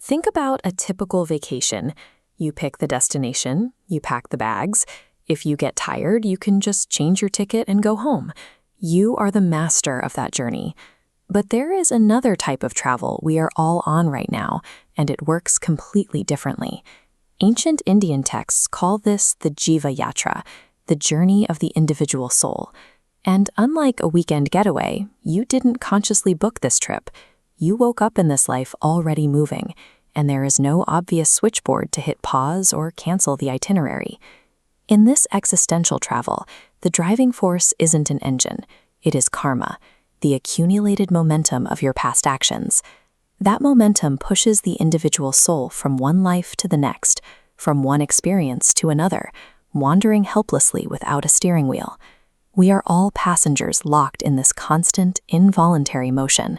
Think about a typical vacation. You pick the destination, you pack the bags. If you get tired, you can just change your ticket and go home. You are the master of that journey. But there is another type of travel we are all on right now, and it works completely differently. Ancient Indian texts call this the Jiva Yatra, the journey of the individual soul. And unlike a weekend getaway, you didn't consciously book this trip. You woke up in this life already moving, and there is no obvious switchboard to hit pause or cancel the itinerary. In this existential travel, the driving force isn't an engine, it is karma, the accumulated momentum of your past actions. That momentum pushes the individual soul from one life to the next, from one experience to another, wandering helplessly without a steering wheel. We are all passengers locked in this constant, involuntary motion.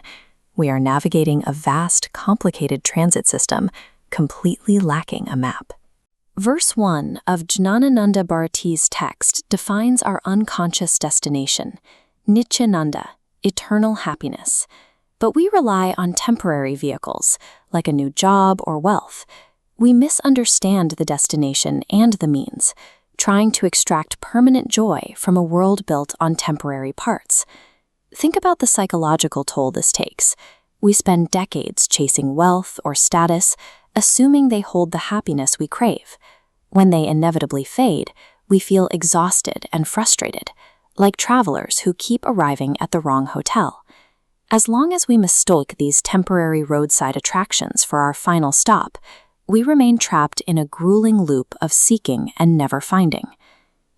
We are navigating a vast, complicated transit system, completely lacking a map. Verse 1 of Jnanananda Bharati's text defines our unconscious destination, Nityananda, eternal happiness. But we rely on temporary vehicles, like a new job or wealth. We misunderstand the destination and the means, trying to extract permanent joy from a world built on temporary parts. Think about the psychological toll this takes. We spend decades chasing wealth or status, assuming they hold the happiness we crave. When they inevitably fade, we feel exhausted and frustrated, like travelers who keep arriving at the wrong hotel. As long as we mistake these temporary roadside attractions for our final stop, we remain trapped in a grueling loop of seeking and never finding.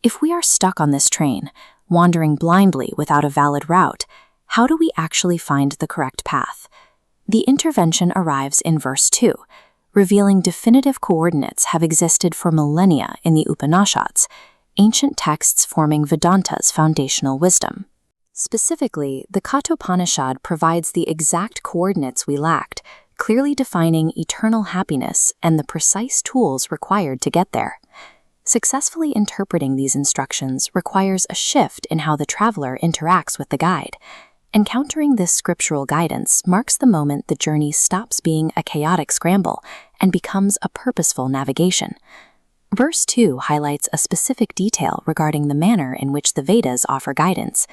If we are stuck on this train, wandering blindly without a valid route, how do we actually find the correct path? The intervention arrives in verse 2, revealing definitive coordinates have existed for millennia in the Upanishads, ancient texts forming Vedanta's foundational wisdom. Specifically, the Kathopanishad provides the exact coordinates we lacked, clearly defining eternal happiness and the precise tools required to get there. Successfully interpreting these instructions requires a shift in how the traveler interacts with the guide. Encountering this scriptural guidance marks the moment the journey stops being a chaotic scramble and becomes a purposeful navigation. Verse 2 highlights a specific detail regarding the manner in which the Vedas offer guidance.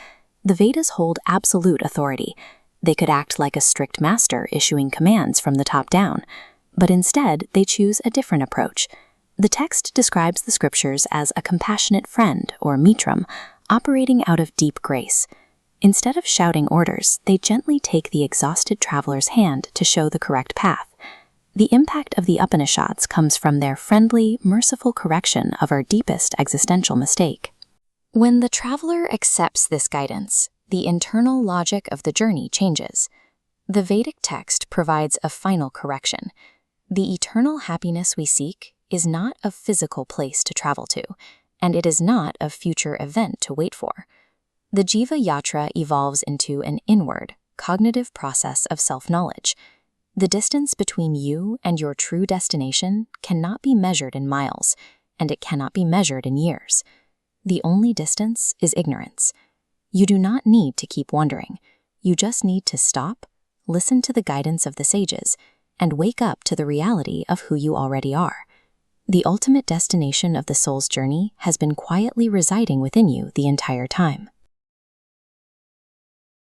The Vedas hold absolute authority. They could act like a strict master issuing commands from the top down, but instead they choose a different approach. The text describes the scriptures as a compassionate friend, or mitram, operating out of deep grace. Instead of shouting orders, they gently take the exhausted traveler's hand to show the correct path. The impact of the Upanishads comes from their friendly, merciful correction of our deepest existential mistake. When the traveler accepts this guidance, the internal logic of the journey changes. The Vedic text provides a final correction. The eternal happiness we seek is not a physical place to travel to, and it is not a future event to wait for. The Jiva Yatra evolves into an inward, cognitive process of self-knowledge. The distance between you and your true destination cannot be measured in miles, and it cannot be measured in years. The only distance is ignorance. You do not need to keep wondering. You just need to stop, listen to the guidance of the sages, and wake up to the reality of who you already are. The ultimate destination of the soul's journey has been quietly residing within you the entire time.